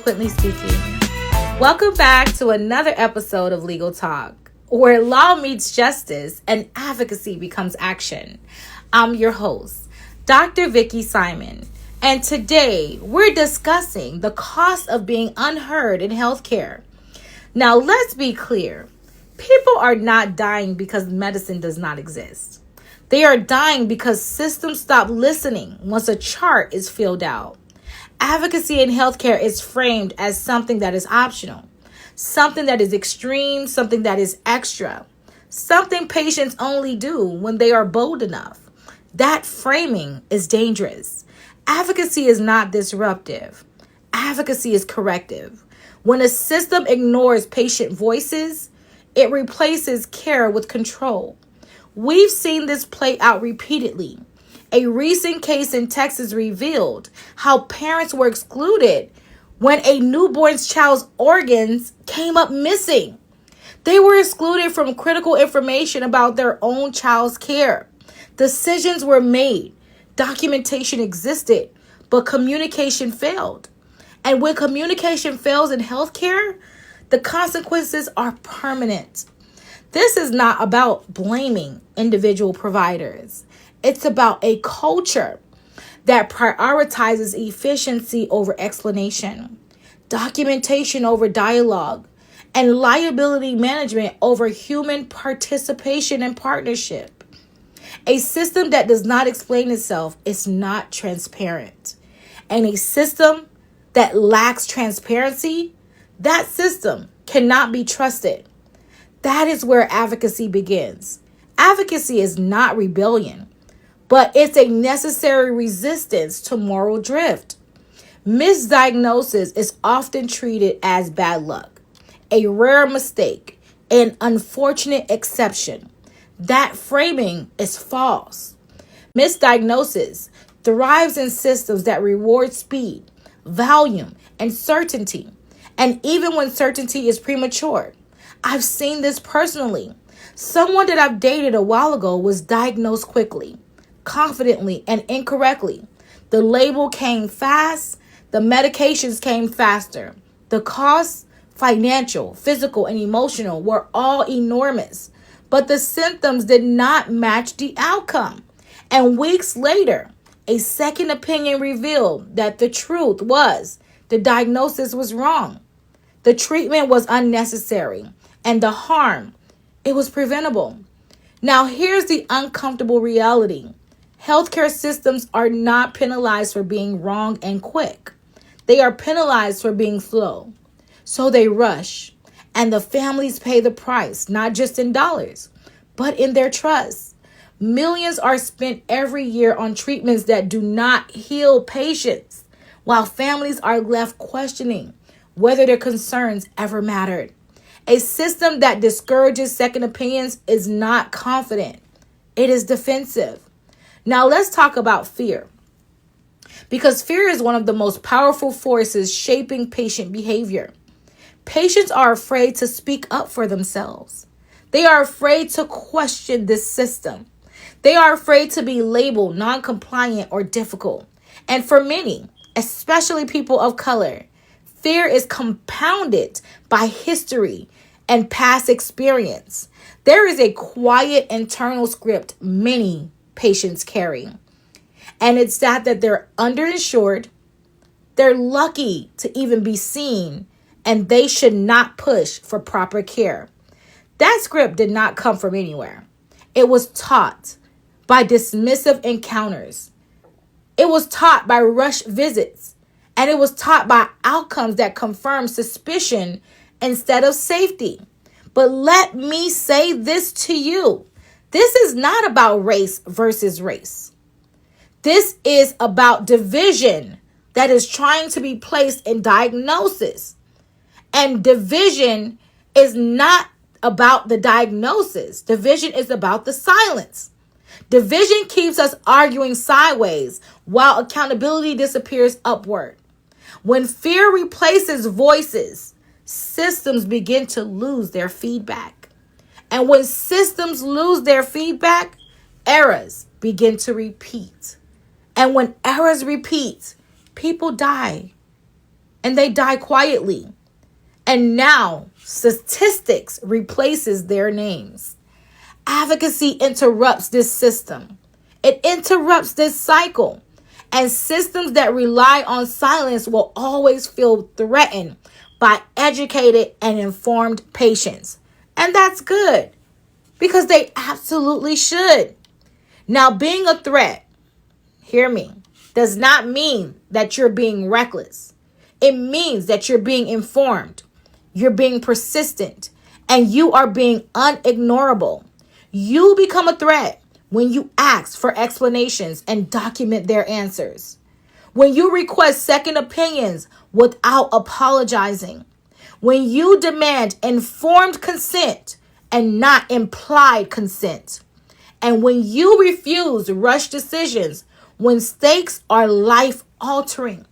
eloquently speaking. Welcome back to another episode of Legal Talk, where law meets justice and advocacy becomes action. I'm your host, Dr. Vickie Simon, and today we're discussing the cost of being unheard in healthcare. Now, let's be clear. People are not dying because medicine does not exist. They are dying because systems stop listening once a chart is filled out. Advocacy in healthcare is framed as something that is optional, something that is extreme, something that is extra, something patients only do when they are bold enough. That framing is dangerous. Advocacy is not disruptive. Advocacy is corrective. When a system ignores patient voices, it replaces care with control. We've seen this play out repeatedly. A recent case in Texas revealed how parents were excluded when a newborn child's organs came up missing. They were excluded from critical information about their own child's care. Decisions were made, documentation existed, but communication failed. And when communication fails in healthcare, the consequences are permanent. This is not about blaming individual providers. It's about a culture that prioritizes efficiency over explanation, documentation over dialogue, and liability management over human participation and partnership. A system that does not explain itself is not transparent. And a system that lacks transparency, that system cannot be trusted. That is where advocacy begins. Advocacy is not rebellion, but it's a necessary resistance to moral drift. Misdiagnosis is often treated as bad luck, a rare mistake, an unfortunate exception. That framing is false. Misdiagnosis thrives in systems that reward speed, volume, and certainty. And even when certainty is premature, I've seen this personally. Someone that I've dated a while ago was diagnosed quickly, confidently, and incorrectly. The label came fast. The medications came faster. The costs, financial, physical, and emotional, were all enormous. But the symptoms did not match the outcome. And weeks later, a second opinion revealed that the truth was the diagnosis was wrong. The treatment was unnecessary. And the harm, it was preventable. Now, here's the uncomfortable reality. Healthcare systems are not penalized for being wrong and quick. They are penalized for being slow. So they rush. And the families pay the price, not just in dollars, but in their trust. Millions are spent every year on treatments that do not heal patients, while families are left questioning whether their concerns ever mattered. A system that discourages second opinions is not confident. It is defensive. Now let's talk about fear. Because fear is one of the most powerful forces shaping patient behavior. Patients are afraid to speak up for themselves. They are afraid to question this system. They are afraid to be labeled non-compliant or difficult. And for many, especially people of color, fear is compounded by history and past experience. There is a quiet internal script many patients carry. And it's that they're underinsured, they're lucky to even be seen, and they should not push for proper care. That script did not come from anywhere. It was taught by dismissive encounters. It was taught by rush visits. And it was taught by outcomes that confirm suspicion instead of safety. But let me say this to you. This is not about race versus race. This is about division that is trying to be placed in diagnosis. And division is not about the diagnosis. Division is about the silence. Division keeps us arguing sideways while accountability disappears upward. When fear replaces voices, systems begin to lose their feedback. And when systems lose their feedback, errors begin to repeat. And when errors repeat, people die. and they die quietly. And now statistics replaces their names. Advocacy interrupts this system. It interrupts this cycle. And systems that rely on silence will always feel threatened by educated and informed patients. And that's good, because they absolutely should. Now, being a threat, hear me, does not mean that you're being reckless. It means that you're being informed, you're being persistent, and you are being unignorable. You become a threat when you ask for explanations and document their answers. When you request second opinions without apologizing. When you demand informed consent and not implied consent. And when you refuse rush decisions when stakes are life-altering.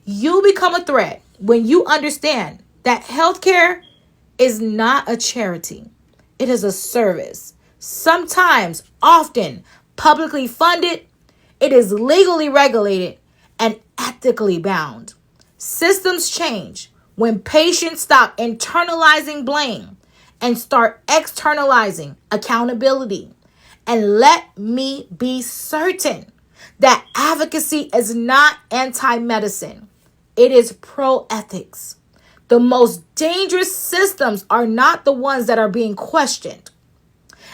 You become a threat when you understand that healthcare is not a charity. It is a service. Sometimes, often, publicly funded. It is legally regulated and ethically bound. Systems change when patients stop internalizing blame and start externalizing accountability. And let me be certain that advocacy is not anti-medicine. It is pro-ethics. The most dangerous systems are not the ones that are being questioned.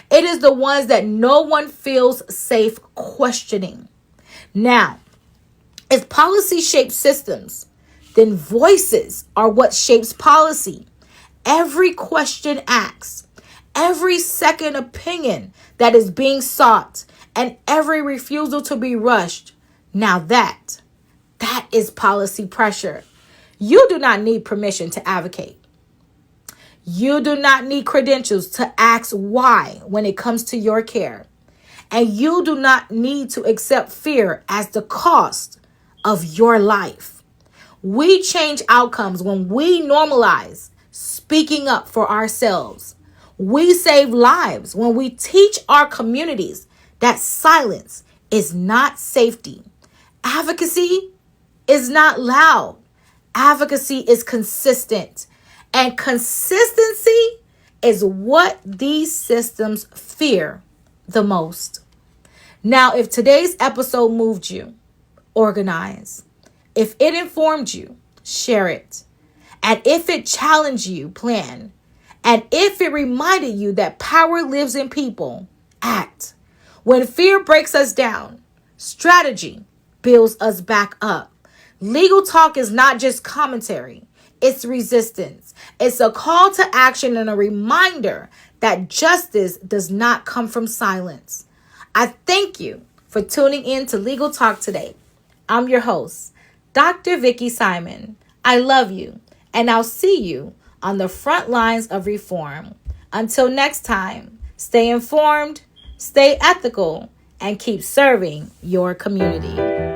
It is the ones that no one feels safe questioning. Now, if policy shapes systems, then voices are what shapes policy. Every question asked, every second opinion that is being sought, and every refusal to be rushed. Now that is policy pressure. You do not need permission to advocate. You do not need credentials to ask why when it comes to your care. And you do not need to accept fear as the cost of your life. We change outcomes when we normalize speaking up for ourselves. We save lives when we teach our communities that silence is not safety. Advocacy is not loud. Advocacy is consistent. And consistency is what these systems fear the most. Now, if today's episode moved you, organize. If it informed you, share it. And if it challenged you, plan. And if it reminded you that power lives in people, act. When fear breaks us down, strategy builds us back up. Legal talk is not just commentary. It's resistance. It's a call to action and a reminder that justice does not come from silence. I thank you for tuning in to Legal Talk today. I'm your host, Dr. Vickie Simon. I love you, and I'll see you on the front lines of reform. Until next time, stay informed, stay ethical, and keep serving your community.